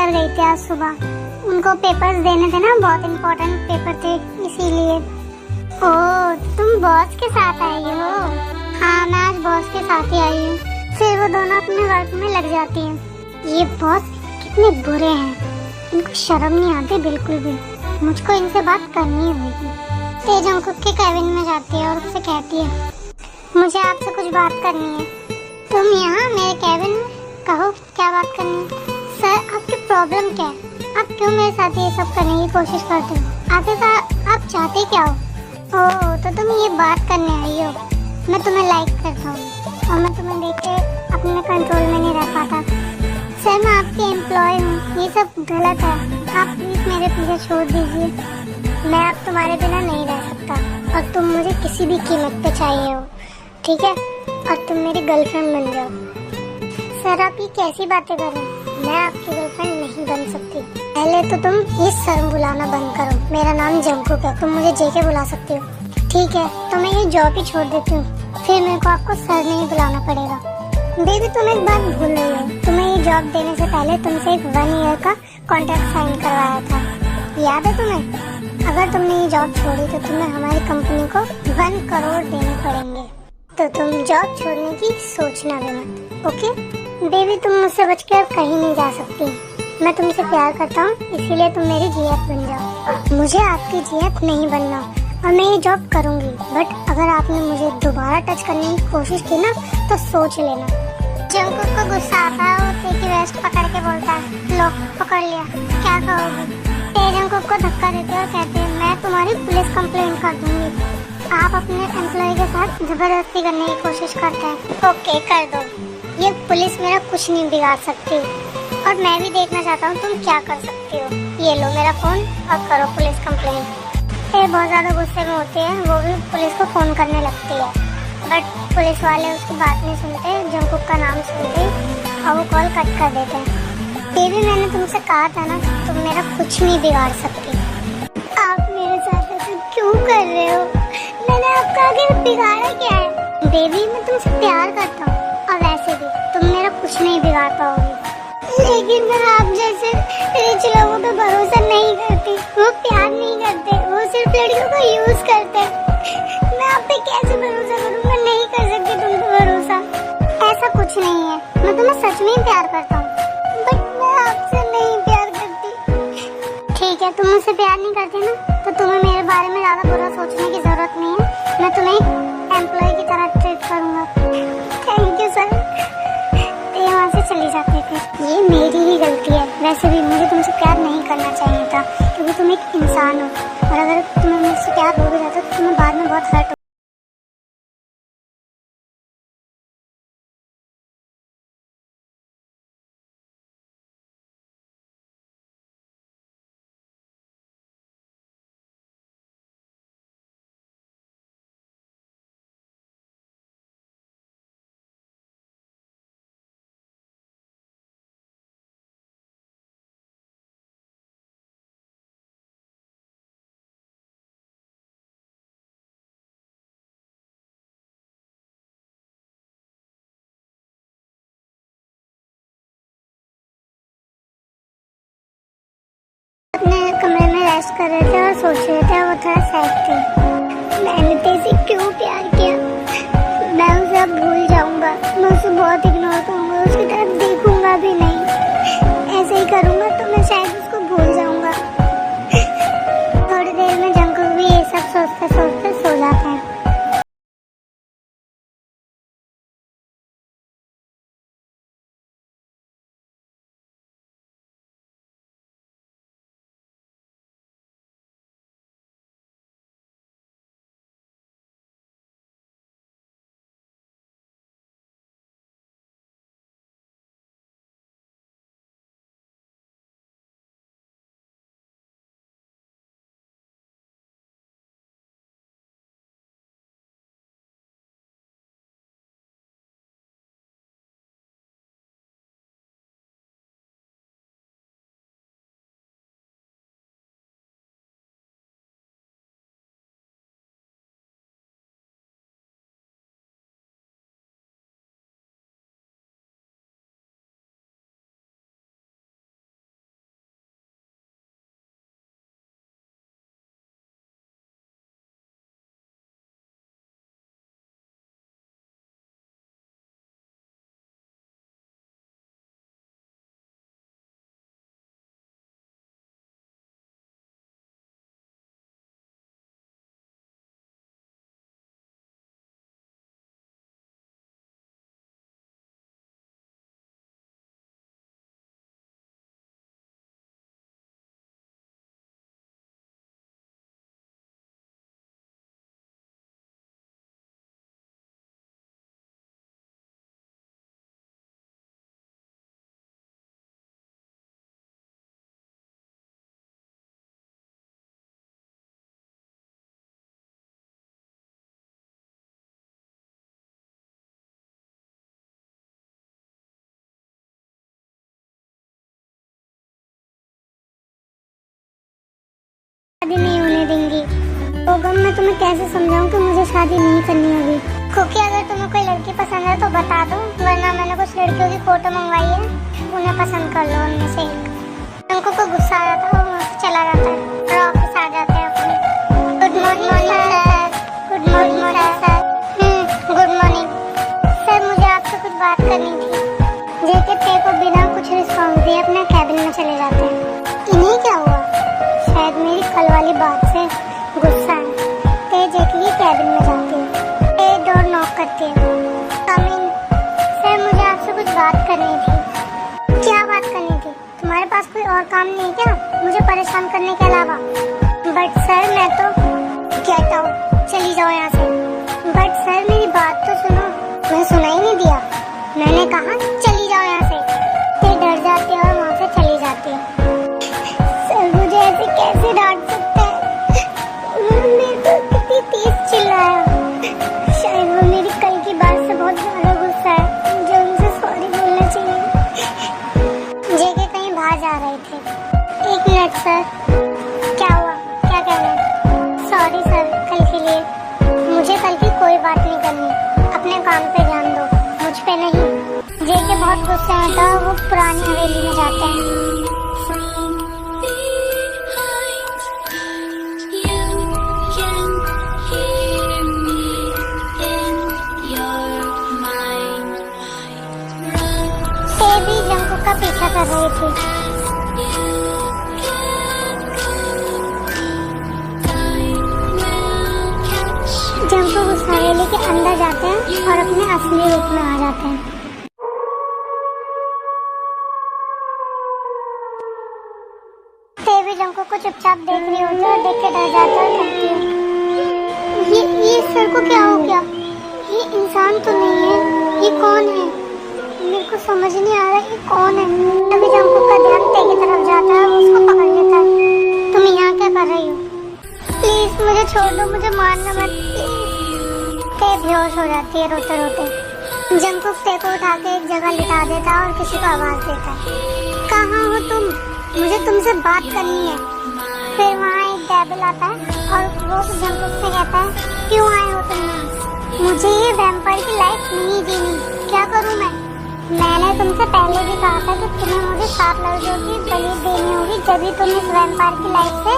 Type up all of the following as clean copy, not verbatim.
Sir गई थी आज सुबह, उनको पेपर्स देने थे ना, बहुत इम्पोर्टेंट पेपर थे इसीलिए। ओह, तुम बॉस के साथ आई हो? हाँ, मैं आज बॉस के साथ ही आई हूँ। फिर वो दोनों अपने वर्क में लग जाती हैं। ये बॉस कितने बुरे हैं, इनको शर्म नहीं आती बिल्कुल भी। मुझको इनसे बात करनी होगी। तेज जंगकुक के केबिन में जाती है और उससे कहती है, मुझे आपसे कुछ बात करनी है। तुम यहाँ मेरे केबिन में? कहो, क्या बात करनी है? सर, आपकी प्रॉब्लम क्या है? आप क्यों मेरे साथ ये सब करने की कोशिश करते हो? आखिरकार आप चाहते क्या हो? ओह, तो तुम ये बात करने आई हो। मैं तुम्हें लाइक करता हूँ और मैं तुम्हें देख के अपने कंट्रोल में नहीं रह पाता। सर, मैं आपकी एम्प्लॉय हूँ, ये सब गलत है। आप प्लीज मेरे पीछे छोड़ दीजिए। मैं अब तुम्हारे बिना नहीं रह सकता और तुम मुझे किसी भी कीमत पे चाहिए हो, ठीक है? और तुम मेरी गर्लफ्रेंड बन जाओ। सर, आप ये कैसी बातें कर रहे हैं? मैं आपकी गर्लफ्रेंड नहीं बन सकती। पहले तो तुम ये सर बुलाना बंद करो। मेरा नाम जंगकुक है, तुम मुझे जेके बुला सकती हो। ठीक है, तो मैं ये जॉब ही छोड़ देती हूँ, फिर मेरे को आपको सर नहीं बुलाना पड़ेगा। बेबी, तुम एक बात भूल रही हो। तुम्हें ये जॉब देने से पहले तुमसे एक 1 ईयर का कॉन्ट्रैक्ट साइन करवाया था, याद है तुम्हें? अगर तुमने ये जॉब छोड़ी तो तुम्हें हमारी कंपनी को 1 करोड़ देने पड़ेंगे। तो तुम जॉब छोड़ने की सोचना भी मत, ओके? बेबी, तुम मुझसे बचकर कहीं नहीं जा सकती। मैं तुमसे प्यार करता हूँ, इसीलिए तुम मेरी जीएफ बन जाओ। मुझे आपकी जीएफ नहीं बनना और मैं ये जॉब करूँगी, बट अगर आपने मुझे दोबारा टच करने की कोशिश की ना तो सोच लेना। जंगकुक को गुस्सा आता है, वो तेज की वेस्ट पकड़ के बोलता है, लो पकड़ लिया, क्या कहोगी? तेज जंगकुक को धक्का देते और कहते हैं, मैं तुम्हारी पुलिस कंप्लेंट कर दूंगी। आप अपने एम्प्लॉय के साथ जबरदस्ती करने की कोशिश करते हैं। ओके, कर दो। ये पुलिस मेरा कुछ नहीं बिगाड़ सकती और मैं भी देखना चाहता हूँ तुम क्या कर सकती हो। ये लो मेरा फोन और करो पुलिस कंप्लेंट। ये बहुत ज्यादा गुस्से में होती है, वो भी पुलिस को फोन करने लगती है, बट पुलिस वाले उसकी बात नहीं सुनते। जंगकुक का नाम सुनते और वो कॉल कट कर देते हैं। ये भी मैंने तुमसे कहा था ना, तुम मेरा कुछ नहीं बिगाड़ सकती। आप मेरे साथ ऐसे क्यों कर रहे हो? मैंने आपका आगे बिगाड़ा क्या है? बेबी, मैं तुमसे प्यार करता हूँ और वैसे भी तुम मेरा कुछ नहीं बिगाड़ पाओगी। लेकिन मैं आप जैसे रिच लोगों पे भरोसा नहीं करती। वो प्यार नहीं करते, वो सिर्फ लड़कियों को यूज करते हैं। मैं आप पे कैसे भरोसा करूँ? मैं नहीं कर सकती तुम पे भरोसा। ऐसा कुछ नहीं है, मैं तुम्हें सच में ही प्यार करता हूँ, बट मैं आपसे नहीं प्यार करती। ठीक है, तुम मुझसे प्यार नहीं करती ना, तो तुम्हें मेरे बारे में ज्यादा बुरा सोचने की जरूरत नहीं है। मैं तुम्हें एम्प्लॉय की तरह ट्रीट करूंगा। Thank you sir. ये वहाँ से चली जाती थी। ये मेरी ही गलती है। वैसे भी मुझे तुमसे प्यार नहीं करना चाहिए था, क्योंकि तुम एक इंसान हो और अगर तुम्हें मुझसे प्यार हो भी जाता तो तुम्हें बाद में बहुत हर्ट अपने कमरे में रेस्ट कर रहे थे और सोच रहे थे, वो थोड़ा सैड थे। मैंने तेरे क्यों प्यार किया? मैं उसे अब भूल जाऊंगा, मैं उसे बहुत इग्नोर करूंगा, उसकी तरफ देखूंगा भी नहीं। ऐसे ही करूंगा तो मैं शायद उसको भूल जाऊंगा। थोड़ी देर में जंगकुक भी ये सब सोचते सोचते सो जाता है। गम मैं तुम्हें कैसे समझाऊं कि मुझे शादी नहीं करनी होगी। क्योंकि अगर तुम्हें कोई लड़की पसंद है तो बता दो, वरना मैंने कुछ लड़कियों की फोटो मंगवाई है, उन्हें पसंद कर लो उनमें से एक। उनको कोई गुस्सा आ जाता है वो मुझसे चला जाता है और ऑफिस आ जाते हैं अपने। Good morning sir. Good morning sir. Good morning sir. मुझे आपसे कुछ बात करनी थी। जेके ते को बिना कुछ रिस्पॉन्स दिए अपने कैबिन में चले जाते हैं। इन्हें क्या हुआ? शायद मेरी कल वाली बात से गुस्सा है। ते जेके की कैबिन में जाती है। ते डोर नॉक करती है। कम इन। सर मुझे आपसे कुछ बात करनी थी। क्या बात करनी थी? तुम्हारे पास कोई और काम नहीं क्या मुझे परेशान करने के अलावा? बट सर मैं तो गेट आउट, चली जाओ यहाँ से। बट सर मेरी बात तो सुनो। मैं सुना ही नहीं दिया, मैंने कहा चली जाओ यहाँ से। ते डर जाती है और वहाँ से चली जाती है। सर मुझे ऐसे कैसे डांट सकते हैं? उन्होंने मेरे को कितनी तेज चिल्लाया। शायद वो मेरी कल की बात से बहुत ज्यादा गुस्सा है, मुझे उनसे सॉरी बोलना चाहिए। जेके कहीं बाहर जा रहे थे। एक मिनट सर। क्या हुआ? क्या कह रहे हैं? सॉरी सर कल के लिए। मुझे कल की कोई बात नहीं करनी, अपने काम पे ध्यान दो, मुझ पे नहीं। जेके बहुत गुस्से में था, वो पुरानी हवेली में जाते हैं। ते भी जंकुक का पीछा कर रही थी। जंकुक उस हवेली के अंदर जाते हैं और अपने असली रूप में आ जाते हैं। ते भी जंकुक को चुपचाप देख रही होती है और देख के डर जाता है और कहती है, ये सर को क्या हो गया? ये इंसान तो नहीं है, ये कौन है? मेरे को समझ नहीं आ रहा ये कौन है। तभी जंकुक का ध्यान ते की तरफ जाता है, वो उसको पकड़ लेता है। तुम यहाँ क्या कर रही हो? प्लीज मुझे छोड़ दो, मुझे मारना मत प्लीज। ते बेहोश हो जाती है रोते रोते। जंकुक ते को उठा के एक जगह लिटा देता है और किसी को आवाज देता है, कहाँ हो तुम? मुझे तुमसे बात करनी है। फिर वहाँ एक डेविल आता है और वो जंकुक से कहता है, क्यों आए हो तुम यहाँ? मुझे ये वैम्पायर की लाइफ नहीं जीनी, क्या करूँ मैं? मैंने तुमसे पहले भी कहा था कि तुम्हें मुझे 7 लड़कियों की बलि देनी होगी, जब ही तुम इस वैम्पायर की लाइफ से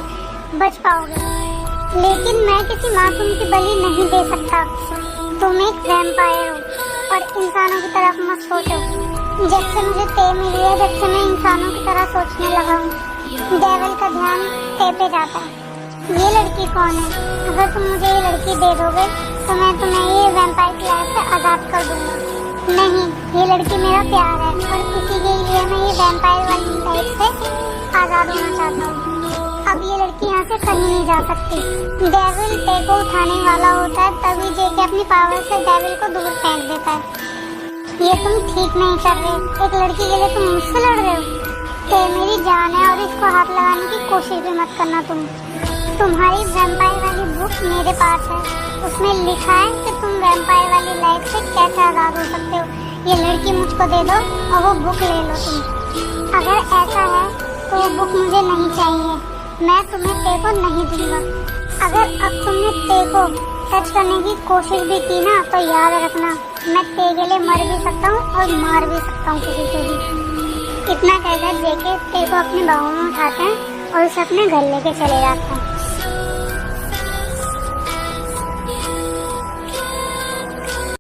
बच पाओगे। लेकिन मैं किसी मासूम की बलि नहीं दे सकता। तुम एक वैम्पायर हो और इंसानों की तरफ मत सोचो। जब से मुझे ते मिली है, जब से मैं इंसानों की तरह सोचने लगा हूँ। डेविल का ध्यान ते पे जाता है। ये लड़की कौन है? अगर तुम मुझे ये लड़की दे दोगे तो मैं तुम्हें ये वैम्पायर की लाइफ से आजाद कर दूंगा। नहीं, ये लड़की मेरा प्यार है और इसी के लिए मैं ये वैम्पायर वाली लाइफ से आजाद होना चाहता हूँ। अब ये लड़की यहाँ से कहीं नहीं जा सकती। डेविल ते को उठाने वाला होता है, तभी जेके अपनी पावर से डेविल को दूर फेंक देता है। ये तुम ठीक नहीं कर रहे। एक लड़की के लिए तुम मुझसे लड़ रहे हो। ते मेरी जान है और इसको हाथ लगाने की कोशिश भी मत करना तुम। तुम्हारी वैम्पायर वाली बुक मेरे पास है, उसमें लिखा है कि तुम वैम्पायर वाली लाइफ से कैसे आजाद हो सकते हो। ये लड़की मुझको दे दो और वो बुक ले लो तुम। अगर ऐसा है तो वो बुक मुझे नहीं चाहिए, मैं तुम्हें ते को नहीं दूंगा। अगर अब तुमने ते को टच करने की कोशिश भी की ना तो याद रखना, मैं ते के लिए मर भी सकता हूँ और मार भी सकता हूँ किसी को भी। इतना कहकर जेके ते को अपने बाहों में उठाते हैं और उसे अपने घर लेके चले जाते हैं।